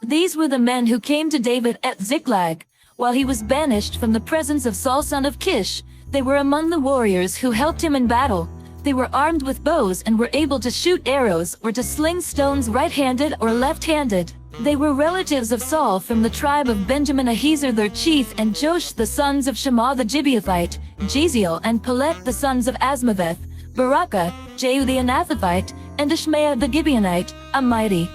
These were the men who came to David at Ziklag, while he was banished from the presence of Saul son of Kish. They were among the warriors who helped him in battle. They were armed with bows and were able to shoot arrows or to sling stones right-handed or left-handed. They were relatives of Saul from the tribe of Benjamin, Ahiezer their chief, and Josh the sons of Shammah the Gibeathite, Jeziel and Pelet the sons of Asmaveth, Barakah, Jehu the Anathothite, and Ishmael the Gibeonite, a mighty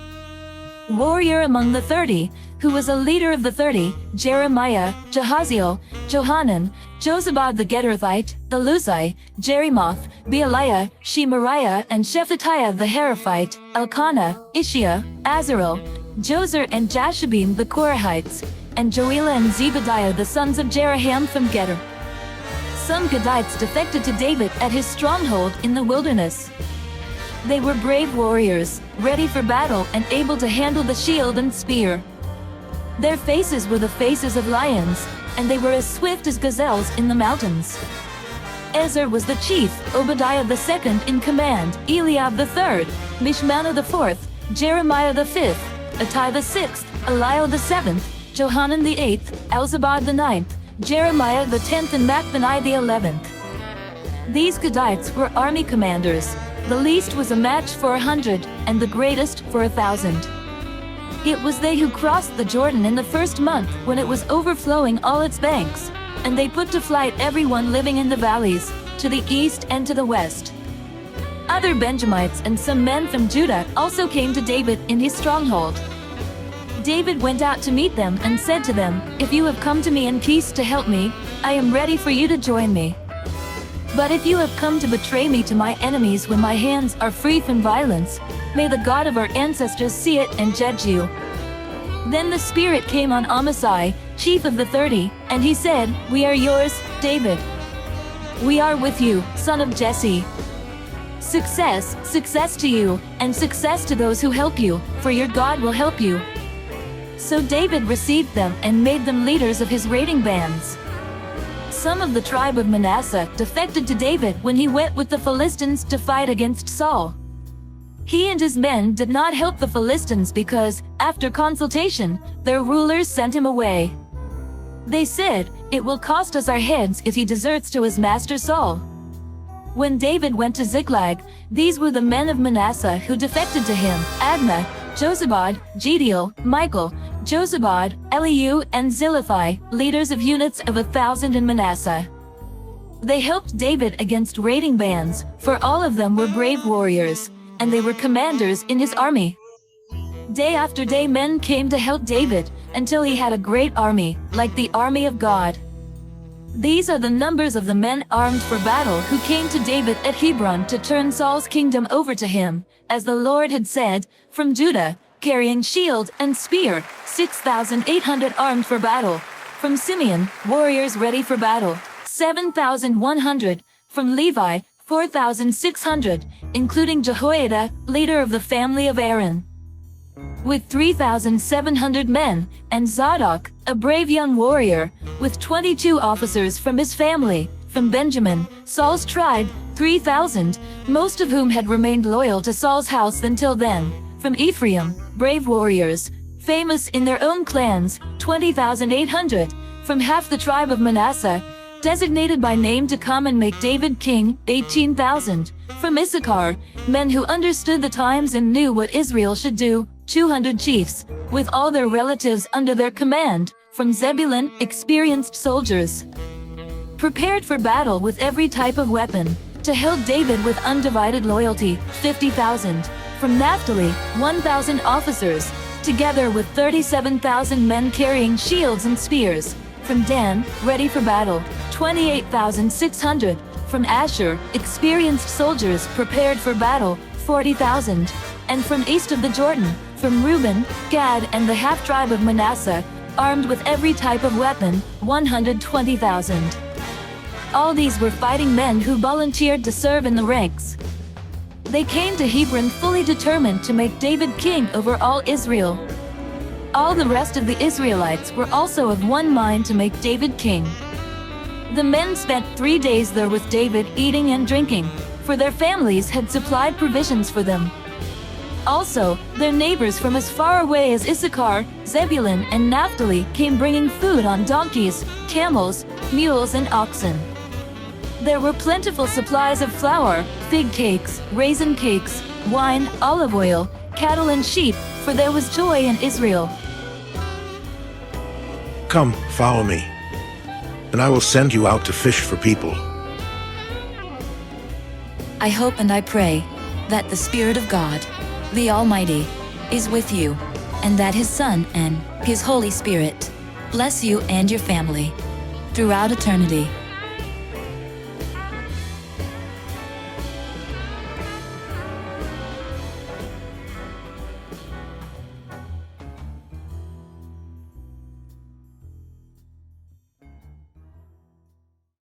warrior among the 30, who was a leader of the 30, Jeremiah, Jahaziel, Johanan, Jozabad the Gederathite, the Luzai, Jerimoth, Bealiah, Shemariah and Shephatiah the Heraphite, Elkanah, Ishiah, Azarel, Jozer and Jashabim the Korahites, and Joelah and Zebadiah the sons of Jeraham from Gedor. Some Gadites defected to David at his stronghold in the wilderness. They were brave warriors, ready for battle and able to handle the shield and spear. Their faces were the faces of lions, and they were as swift as gazelles in the mountains. Ezer was the chief, Obadiah the second in command, Eliab the third, Mishmannah the fourth, Jeremiah the fifth, Attai the sixth, Eliel the seventh, Johanan the eighth, Elzabad the ninth, Jeremiah the 10th and Machbani the 11th. These Gadites were army commanders. The least was a match for 100, and the greatest for 1,000. It was they who crossed the Jordan in the first month when it was overflowing all its banks, and they put to flight everyone living in the valleys, to the east and to the west. Other Benjamites and some men from Judah also came to David in his stronghold. David went out to meet them and said to them, "If you have come to me in peace to help me, I am ready for you to join me. But if you have come to betray me to my enemies when my hands are free from violence, may the God of our ancestors see it and judge you." Then the Spirit came on Amasai, chief of the 30, and he said, "We are yours, David. We are with you, son of Jesse. Success, success to you, and success to those who help you, for your God will help you." So David received them and made them leaders of his raiding bands. Some of the tribe of Manasseh defected to David when he went with the Philistines to fight against Saul. He and his men did not help the Philistines because, after consultation, their rulers sent him away. They said, "It will cost us our heads if he deserts to his master Saul." When David went to Ziklag, these were the men of Manasseh who defected to him: Adnah, Jozabad, Jediel, Michael, Jozabad, Eliu, and Zilithai, leaders of units of 1,000 in Manasseh. They helped David against raiding bands, for all of them were brave warriors, and they were commanders in his army. Day after day men came to help David, until he had a great army, like the army of God. These are the numbers of the men armed for battle who came to David at Hebron to turn Saul's kingdom over to him, as the Lord had said, from Judah, carrying shield and spear, 6,800 armed for battle. From Simeon, warriors ready for battle, 7,100. From Levi, 4,600, including Jehoiada, leader of the family of Aaron, with 3,700 men, and Zadok, a brave young warrior, with 22 officers from his family. From Benjamin, Saul's tribe, 3,000, most of whom had remained loyal to Saul's house until then. From Ephraim, brave warriors, famous in their own clans, 20,800. From half the tribe of Manasseh, designated by name to come and make David king, 18,000. From Issachar, men who understood the times and knew what Israel should do, 200 chiefs, with all their relatives under their command. From Zebulun, experienced soldiers, prepared for battle with every type of weapon, to help David with undivided loyalty, 50,000. From Naphtali, 1,000 officers, together with 37,000 men carrying shields and spears. From Dan, ready for battle, 28,600. From Asher, experienced soldiers prepared for battle, 40,000. And from east of the Jordan, from Reuben, Gad and the half-tribe of Manasseh, armed with every type of weapon, 120,000. All these were fighting men who volunteered to serve in the ranks. They came to Hebron fully determined to make David king over all Israel. All the rest of the Israelites were also of one mind to make David king. The men spent 3 days there with David, eating and drinking, for their families had supplied provisions for them. Also, their neighbors from as far away as Issachar, Zebulun, and Naphtali came bringing food on donkeys, camels, mules, and oxen. There were plentiful supplies of flour, fig cakes, raisin cakes, wine, olive oil, cattle and sheep, for there was joy in Israel. Come, follow me, and I will send you out to fish for people. I hope and I pray that the Spirit of God, the Almighty, is with you, and that His Son and His Holy Spirit bless you and your family throughout eternity.